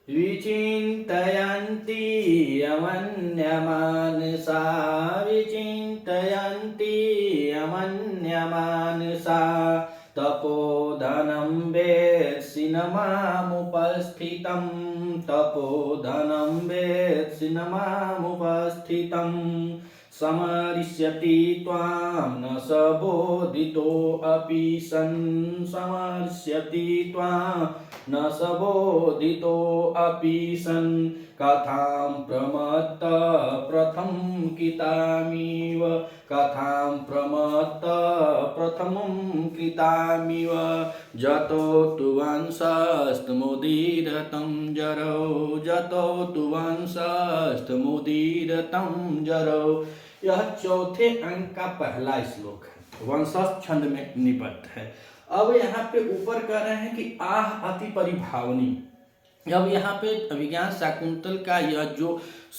विचिन्तयन्ति यमन्यमानसा विचिन्तयन्ति यमन्यमानसा तपोधनं वेत्सिनमामुपस्थितं तपोधनं वेत्सिनमामुपस्थितं समरिष्यति त्वां न स बोधितोऽपि सन् समरिष्यति त्वां न स बोधितोऽपि सन् कथां प्रमत्त प्रथमं कितामिव कथां प्रमत्त प्रथमं कृतामिव जतो तु वंशस्तमुदीरतं जरौ जतो तु वंशस्तमुदीरतं जरौ। यह चौथे अंक का पहला श्लोक है, वंशज छंद में निबद्ध है। अब यहाँ पे ऊपर कह रहे हैं कि आह अति परिभावनी। अब यहाँ पे अभिज्ञान शाकुंतल का यह जो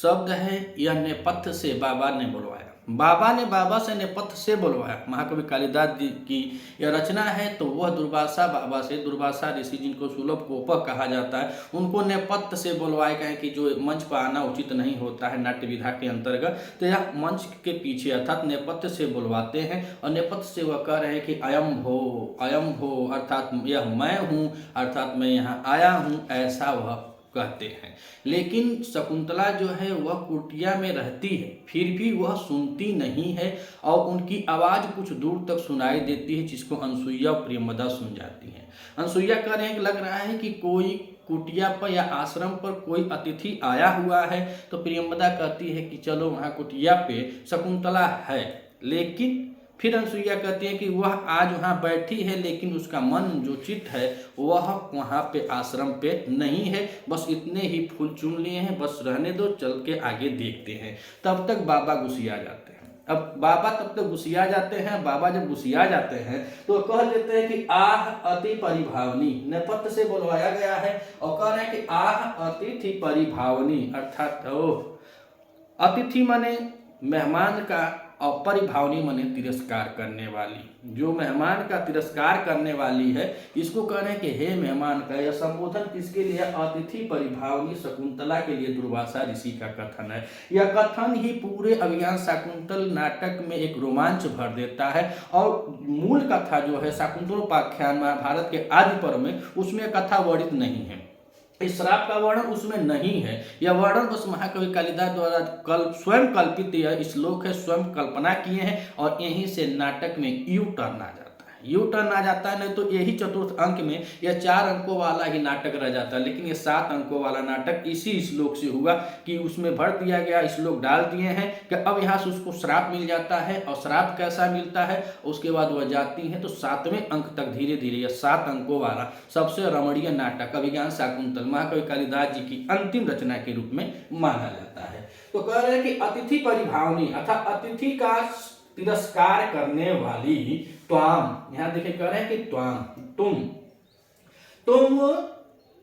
शब्द है यह नेपथ्य से बाबा ने बुलवाया, बाबा ने बाबा से नेपथ्य से बुलवाया। महाकवि कालिदास जी की यह रचना है, तो वह दुर्वासा बाबा से, दुर्वासा ऋषि जिनको सुलभ कोपक कहा जाता है, उनको नेपथ्य से बुलवाए गए कि जो मंच पर आना उचित नहीं होता है नाट्य विधा के अंतर्गत, तो यह मंच के पीछे अर्थात नेपथ्य से बुलवाते हैं। और नेपथ्य से वह कह रहे हैं कि अयम हो अर्थात यह मैं हूँ, अर्थात मैं यहाँ आया हूँ, ऐसा वह कहते हैं। लेकिन शकुंतला जो है वह कुटिया में रहती है, फिर भी वह सुनती नहीं है और उनकी आवाज़ कुछ दूर तक सुनाई देती है, जिसको अनसुईया और प्रियंवदा सुन जाती हैं। अनसुईया कह रहे हैं कि लग रहा है कि कोई कुटिया पर या आश्रम पर कोई अतिथि आया हुआ है, तो प्रियंवदा कहती है कि चलो वहाँ कुटिया पे शकुंतला है। लेकिन फिर अनसुईया कहती है कि वह आज वहाँ बैठी है, लेकिन उसका मन जो चित्त है वह वहाँ पे आश्रम पे नहीं है, बस इतने ही फूल चुन लिए हैं, बस रहने दो, चल के आगे देखते हैं। तब तक बाबा गुस्सिया जाते हैं। अब बाबा तब तक गुस्सिया जाते हैं। बाबा जब गुस्सिया जाते हैं तो कह देते हैं कि आह अति परिभावनी, नेपथ्य से बुलवाया गया है और कह रहे हैं कि आह अतिथि परिभावनी, अर्थात अतिथि माने मेहमान का और परिभावनी माने तिरस्कार करने वाली। जो मेहमान का तिरस्कार करने वाली है, इसको कह रहे हैं कि हे मेहमान का। यह संबोधन किसके लिए? अतिथि परिभावनी शकुंतला के लिए दुर्वासा ऋषि का कथन है। यह कथन ही पूरे अभिज्ञान शाकुंतल नाटक में एक रोमांच भर देता है। और मूल कथा जो है शाकुंतलोपाख्यान महाभारत के आदि पर्व में, उसमें कथा वर्णित नहीं है, इस श्राप का वर्णन उसमें नहीं है। यह वर्णन बस महाकवि कालिदास द्वारा स्वयं कल्पित यह श्लोक है, स्वयं कल्पना किए हैं और यहीं से नाटक में यू टर्न आ जाता है। यू टर्न आ जाता है, नहीं तो यही चतुर्थ अंक में यह 4 अंकों वाला ही नाटक रह जाता है। लेकिन ये 7 अंकों वाला नाटक इसी श्लोक से हुआ कि उसमें भर दिया गया, श्लोक डाल दिए हैं कि अब यहाँ से उसको श्राप मिल जाता है। और श्राप कैसा मिलता है, उसके बाद वह जाती है। तो 7वें अंक तक धीरे धीरे यह 7 अंकों वाला सबसे रमणीय नाटक अभिज्ञान शाकुंतल महाकवि कालिदास जी की अंतिम रचना के रूप में माना जाता है। तो कह रहे हैं कि अतिथि परिभावनी अर्थात अतिथि का तिरस्कार करने वाली त्वाम, यहां देखिए कह रहे हैं कि त्वाम तुम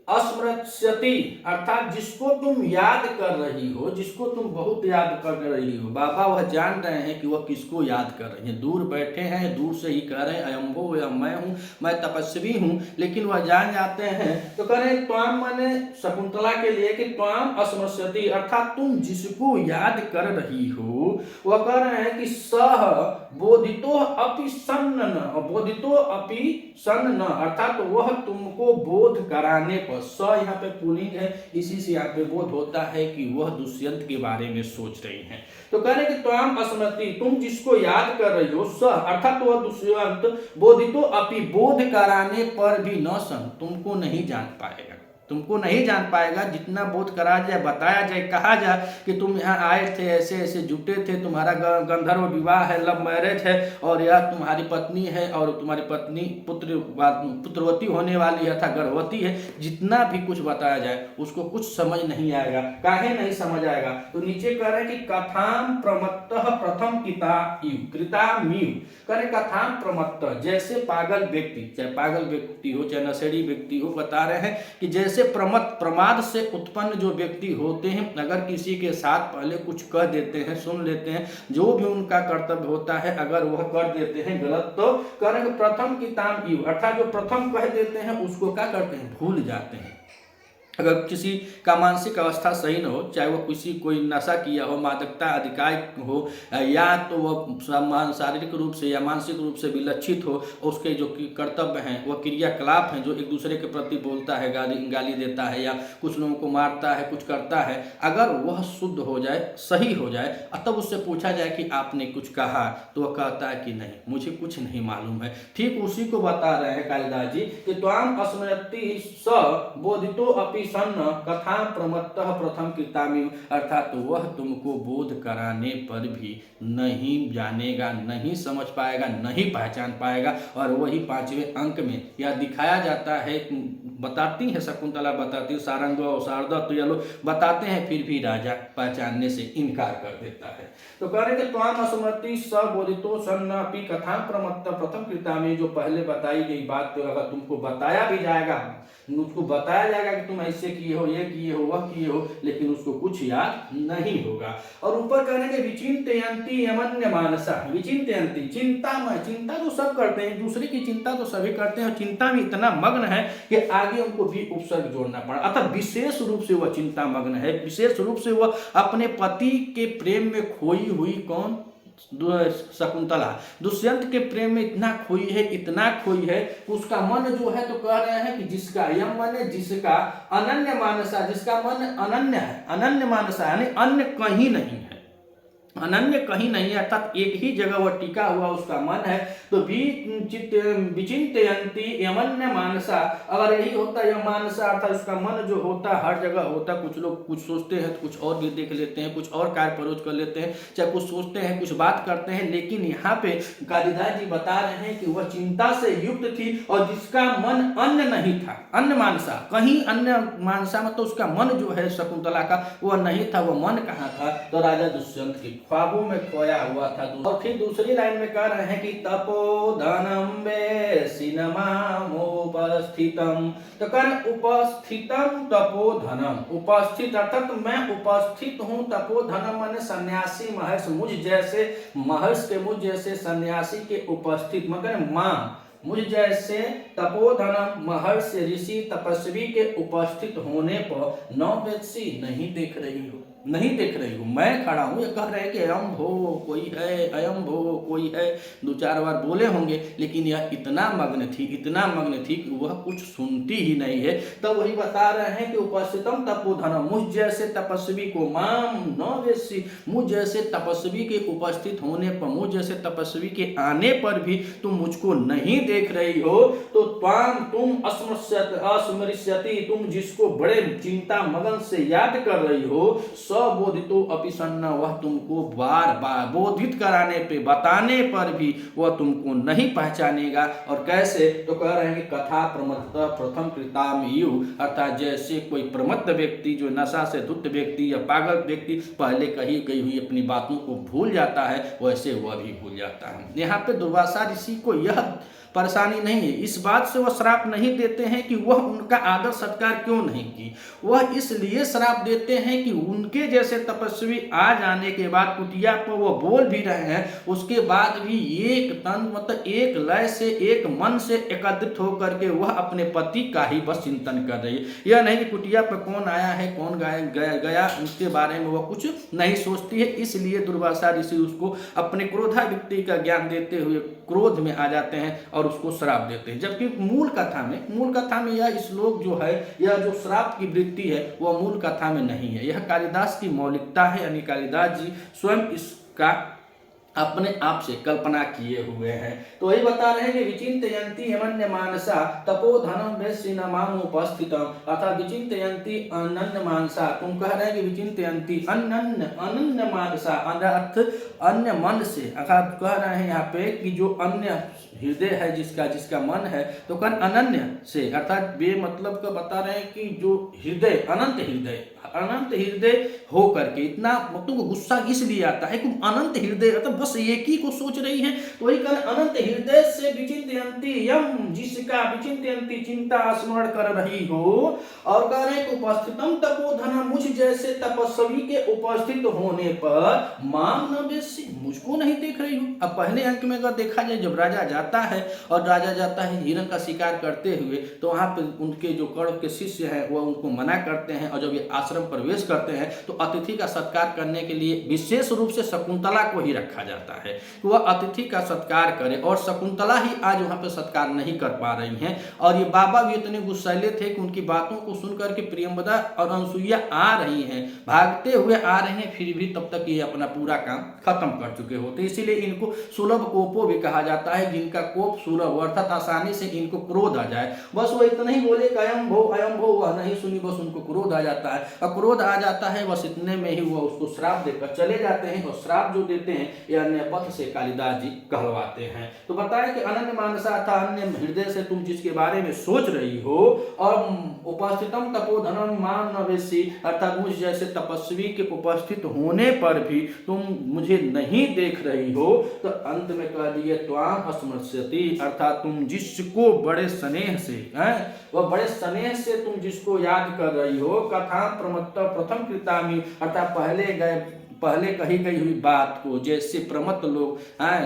अस्मृत्यति अर्थात जिसको तुम याद कर रही हो, जिसको तुम बहुत याद कर रही हो। बाबा वह जान रहे हैं कि वह किसको याद कर रही हैं। दूर बैठे हैं, दूर से ही कह रहे हैं अयम्भो या मैं हूँ, मैं तपस्वी हूँ, लेकिन वह जान जाते हैं। तो कह रहे हैं त्वाम माने शकुंतला के लिए कि त्वाम अस्मृत्यति अर्थात तुम जिसको याद कर रही हो, वह कह रहे हैं कि सह बोधितो अपि सन्न बोधितो अपि सन्न अर्थात वह तुमको बोध कराने पर, स यहाँ पे पुल्लिंग है, इसी से यहाँ पे बोध होता है कि वह दुष्यंत के बारे में सोच रही हैं। तो कह रहे कि त्वाम अस्मृति तुम जिसको याद कर रही हो, स अर्थात वह दुष्यंत बोधितो अपि बोध कराने पर भी न सन तुमको नहीं जान पाएगा, तुमको नहीं जान पाएगा। जितना बोध करा जाए, बताया जाए, कहा जाए कि तुम यहाँ आए थे, ऐसे ऐसे जुटे थे, तुम्हारा गंधर्व विवाह है, लव मैरिज है, और यह तुम्हारी पत्नी है और तुम्हारी पत्नी पुत्रवती होने वाली है, था गर्भवती है, जितना भी कुछ बताया जाए उसको कुछ समझ नहीं आएगा। काहे नहीं समझ आएगा? तो नीचे कह रहे हैं कि कथाम प्रमत्तः प्रथम कृतामीव करे कथाम प्रमत्तः, जैसे पागल व्यक्ति, चाहे पागल व्यक्ति हो चाहे नशेड़ी व्यक्ति हो, बता रहे हैं कि जैसे प्रमाद से उत्पन्न जो व्यक्ति होते हैं, अगर किसी के साथ पहले कुछ कह देते हैं, सुन लेते हैं, जो भी उनका कर्तव्य होता है अगर वह कर देते हैं गलत, तो करेंगे प्रथम किताम इव अर्थात जो प्रथम कह देते हैं उसको क्या करते हैं, भूल जाते हैं। अगर किसी का मानसिक अवस्था सही न हो, चाहे वो किसी कोई नशा किया हो, मादकता अधिकार हो, या तो वह शारीरिक रूप से या मानसिक रूप से विलक्षित हो, उसके जो कर्तव्य हैं वह क्रियाकलाप हैं जो एक दूसरे के प्रति बोलता है, गाली देता है या कुछ लोगों को मारता है, कुछ करता है, अगर वह शुद्ध हो जाए, सही हो जाए, तब उससे पूछा जाए कि आपने कुछ कहा, तो वह कहता है कि नहीं, मुझे कुछ नहीं मालूम है। ठीक उसी को बता रहे हैं कालिदास जी कि त्वाम स्मृति स बोधितो अपि सन्न कथा प्रमत्तः प्रथम कृतामि, अर्थात वह तुमको बोध कराने पर भी नहीं जानेगा, नहीं समझ पाएगा, नहीं पहचान पाएगा। और वही 5वें अंक में यह दिखाया जाता है, बताती है शकुंतला, बताती है सारंग और शारदा, तो यह लोग बताते हैं, फिर भी राजा पहचानने से इनकार कर देता है। तो कह रहे कि त्वाम स्मृति स बोधितो सन्न अपि कथा प्रमत्त प्रथम कृतामि, जो पहले बताई गई बात तो अगर तुमको बताया भी जाएगा, उसको बताया जाएगा कि तुम ऐसे किए हो, ये किए हो, वह किए हो, लेकिन उसको कुछ याद नहीं होगा। और ऊपर कहने के विचिंतयन्ति यमन्य मानसा, विचिंतयन्ति चिंतामय, चिंता तो सब करते हैं, दूसरे की चिंता तो सभी करते हैं, और चिंता में इतना मग्न है कि आगे उनको भी उपसर्ग जोड़ना पड़ा, अतः विशेष रूप से वह चिंता मग्न है, विशेष रूप से वह अपने पति के प्रेम में खोई हुई, कौन? शकुंतला दुष्यंत के प्रेम में इतना खोई है, इतना खोई है, उसका मन जो है, तो कह रहे हैं कि जिसका यम मन है, जिसका अनन्य मानसा, जिसका मन अनन्य है, अनन्य मानसा यानी अन्य कहीं नहीं है, अनन्य कहीं नहीं है, अर्थात एक ही जगह वह टिका हुआ उसका मन है। तो विचिंतयन्ति यमन्य मानसा, अगर यही होता यह मानसा अर्थात उसका मन जो होता हर जगह होता, कुछ लोग कुछ सोचते हैं तो कुछ और भी देख लेते हैं, कुछ और कार्य परोज कर लेते हैं, चाहे कुछ सोचते हैं, कुछ बात करते हैं, लेकिन यहाँ पे कालिदास जी बता रहे हैं कि वह चिंता से युक्त थी और जिसका मन अन्य नहीं था, अन्य मानसा, कहीं अन्य मानसा मतलब उसका मन जो है शकुंतला का वह नहीं था, वह मन कहाँ था? तो राजा दुष्यंत के ख्वाबों में खोया हुआ था। और फिर दूसरी लाइन में कह रहे हैं कि तपोधनम वे सिनेमामुपस्थितम, तो कर उपस्थितम तपोधनम, उपस्थित अर्थात मैं उपस्थित हूँ, तपोधनम माने सन्यासी महर्षि, मुझ जैसे महर्षि के, मुझ जैसे सन्यासी के उपस्थित, मगर मां मुझ जैसे तपोधनम महर्षि ऋषि तपस्वी के उपस्थित होने पर नौवेत्सी नहीं देख रही हो, नहीं देख रही हूँ, मैं खड़ा हूँ। ये कह रहे हैं कि अयम भो कोई है, अयम भो कोई है, 2-4 बार बोले होंगे, लेकिन यह इतना मग्न थी, इतना मग्न थी कि वह कुछ सुनती ही नहीं है। तो वही बता रहे हैं कि उपस्थितम तपोधनम, मुझ जैसे तपस्वी को, माम नौवेत्सी, मुझ जैसे तपस्वी के उपस्थित होने पर, मुझ जैसे तपस्वी के आने पर भी तुम मुझको नहीं देख रही हो। तो त्वाम तुम अस्मृष्यति, तुम जिसको बड़े चिंता मगन से याद कर रही हो, बोधितो अपि सन्न, वह तुमको बार बार बोधित कराने पे, बताने पर भी वह तुमको नहीं पहचानेगा। और कैसे? तो कह रहे हैं कि कथा प्रमत्त प्रथम कृतामयु, अर्थात जैसे कोई प्रमत्त व्यक्ति, जो नशा से धुत व्यक्ति या पागल व्यक्ति पहले कही गई हुई अपनी बातों को भूल जाता है, वैसे वह भी भूल जाता है। यहाँ पे दुर्वासा ऋषि को यह परेशानी नहीं है, इस बात से वह श्राप नहीं देते हैं कि वह उनका आदर सत्कार क्यों नहीं की, वह इसलिए श्राप देते हैं कि उनके जैसे तपस्वी आ जाने के बाद कुटिया पर वह बोल भी रहे हैं, उसके बाद भी एक तन मतलब एक लय से, एक मन से एकत्रित होकर के वह अपने पति का ही बस चिंतन कर रही है। यह नहीं कि कुटिया पर कौन आया है, कौन गया, उसके बारे में वह कुछ नहीं सोचती है। इसलिए दुर्वासा ऋषि उसको अपने क्रोधाविक्ति का ज्ञान देते हुए क्रोध में आ जाते हैं और उसको श्राप देते हैं। जबकि मूल कथा में यह श्लोक जो है, यह जो श्राप की वृत्ति है, वह मूल कथा में नहीं है, यह कालिदास की मौलिकता है, यानी कालिदास जी स्वयं इसका अपने आप से कल्पना किए हुए हैं। तो वही बता रहे हैं कि विचिंतयन्ति यमन्य मानसा तपोधनम वैश्यनमाम उपस्थितम, अर्थात विचिंतयन्ति अनन्य मानसा, तुम कह रहे हैं कि विचिंतयन्ति अनन्य मानसा, अर्थ अन्य मन से, अर्थात कह रहे हैं यहाँ पे कि जो अन्य हृदय है, जिसका मन है, तो कन अनन्य से, अर्थात बे मतलब का बता रहे हैं कि जो हृदय अनंत हृदय हो करके, इतना तुमको गुस्सा इसलिए आता है कि अनंत हृदय अर्थात बस एक ही को सोच रही है। तो वही कल अनंत हृदय से विचिंतयन्ति यम, जिसका विचिंतयन्ति चिंता स्मरण कर रही हो, और कह रहे हैं उपस्थितम तपोधन, मुझ जैसे तपस्वी के उपस्थित होने पर माम न वेश्य, मुझको नहीं देख रही हो। अब पहले अंक में अगर देखा जाए, जब राजा जाता जाता है और राजा जाता है हिरण का शिकार करते हुए, तो वहाँ पे उनके जो कर्ण के शिष्य हैं वह उनको मना करते हैं, और जब ये आश्रम प्रवेश करते हैं तो अतिथि का सत्कार करने के लिए विशेष रूप से शकुंतला को ही रखा जाता है कि वह अतिथि का सत्कार करे, और शकुंतला ही आज वहाँ पे सत्कार नहीं कर पा रही हैं। और ये बाबा भी इतने गुस्सैले थे कि उनकी बातों को सुनकर के प्रियंवदा और अनसुईया आ रही हैं, भागते हुए आ रहे हैं, फिर भी तब तक ये अपना पूरा काम खत्म कर चुके होते, इसीलिए इनको सुलभ कोपो भी कहा जाता है, जिनका कोप सुलभ अर्थात आसानी से इनको क्रोध आ जाए। बस वो इतना ही बोले कि अयम भो, वह नहीं सुनी, बस उनको क्रोध आ जाता है, और क्रोध आ जाता है, बस इतने में ही वह उसको श्राप देकर चले जाते हैं। और श्राप जो देते हैं यह नेपथ्य से कालिदास जी कहलवाते हैं। तो बताया कि अनन्य मानसा था, अन्य हृदय से तुम जिसके बारे में सोच रही हो, और उपस्थितम तपोधनम मान नवेशी, अर्थात मुझ जैसे तपस्वी के उपस्थित होने पर भी तुम मुझे नहीं देख रही हो, तो अंत में कह दिए त्वाम स्मृष्यति, अर्थात तुम जिसको बड़े स्नेह से वह बड़े स्नेह से तुम जिसको याद कर रही हो, कथा प्रमत्त प्रथम कृतामी, अर्थात पहले कही गई हुई बात को जैसे प्रमत्त लोग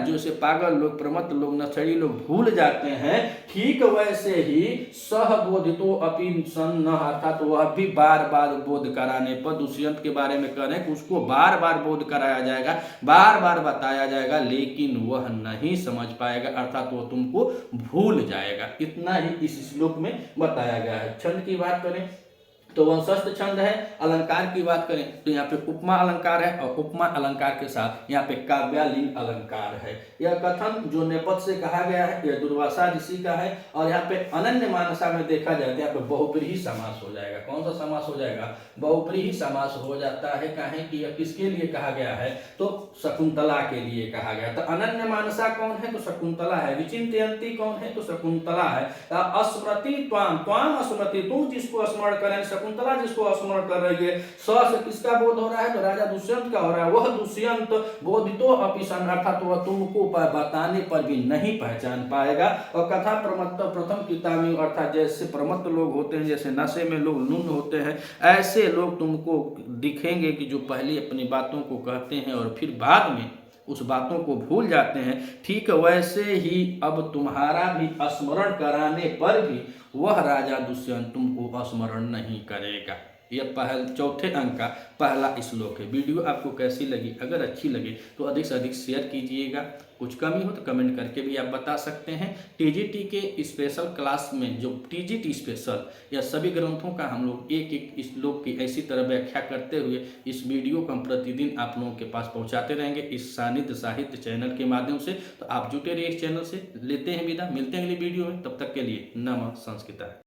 जैसे पागल लोग, प्रमत्त लोग, नशेड़ी लोग भूल जाते हैं, ठीक वैसे ही सहबोधितो अपि सन्न, अर्थात वह भी बार बार बोध कराने पर दुष्यंत के बारे में कह रहे हैं कि उसको बार बार बोध कराया जाएगा, बार बार बताया जाएगा, लेकिन वह नहीं समझ पाएगा, अर्थात वह तुमको भूल जाएगा। इतना ही इस श्लोक में बताया गया है। छंद की बात करें तो वंशस्थ छंद है। अलंकार की बात करें तो यहाँ पे उपमा अलंकार है, और उपमा अलंकार के साथ यहाँ पे काव्यालिंग अलंकार है। यह कथन जो नेपथ्य से कहा गया है यह दुर्वासा ऋषि का है, और यहाँ पे अनन्य मानसा में देखा जाए तो यहाँ पे बहुब्रीहि समास हो जाएगा। कौन सा समास हो जाएगा? बहुब्रीहि समास हो जाता है। काहे कि यह किसके लिए कहा गया है? तो शकुंतला के लिए कहा गया। तो अनन्य मानसा कौन है? तो शकुंतला है। विचिंतयन्ती कौन है? तो शकुंतला है। स्मृति त्वाम, त्वाम स्मृति, तुम जिसको स्मरण करें, शकुंतला जिसको स्मरण कर रही है, स से किसका बोध हो रहा है? तो राजा दुष्यंत का हो रहा है। वह दुष्यंत बोधितो अपि सन, अर्थात वह तुमको बताने पर भी नहीं पहचान पाएगा। और कथा प्रमत्त प्रथम कितामी, अर्थात जैसे प्रमत्त लोग होते हैं, जैसे नशे में लोग नुन्न होते हैं, ऐसे लोग तुमको दिखेंगे कि जो पहले अपनी बातों को कहते हैं और फिर बाद में उस बातों को भूल जाते हैं। ठीक वैसे ही अब तुम्हारा भी स्मरण कराने पर भी वह राजा दुष्यंत तुमको स्मरण नहीं करेगा। यह चौथे अंक का पहला श्लोक है। वीडियो आपको कैसी लगी? अगर अच्छी लगे तो अधिक से अधिक शेयर कीजिएगा। कुछ कमी हो तो कमेंट करके भी आप बता सकते हैं। टीजीटी के स्पेशल क्लास में जो टीजीटी स्पेशल या सभी ग्रंथों का हम लोग एक एक श्लोक की ऐसी तरह व्याख्या करते हुए इस वीडियो को हम प्रतिदिन आप लोगों के पास पहुंचाते रहेंगे इस सानिध्य साहित्य चैनल के माध्यम से। तो आप जुटे रहिए इस चैनल से। लेते हैं विदा, मिलते हैं अगली वीडियो में। तब तक के लिए नमः संस्कृता।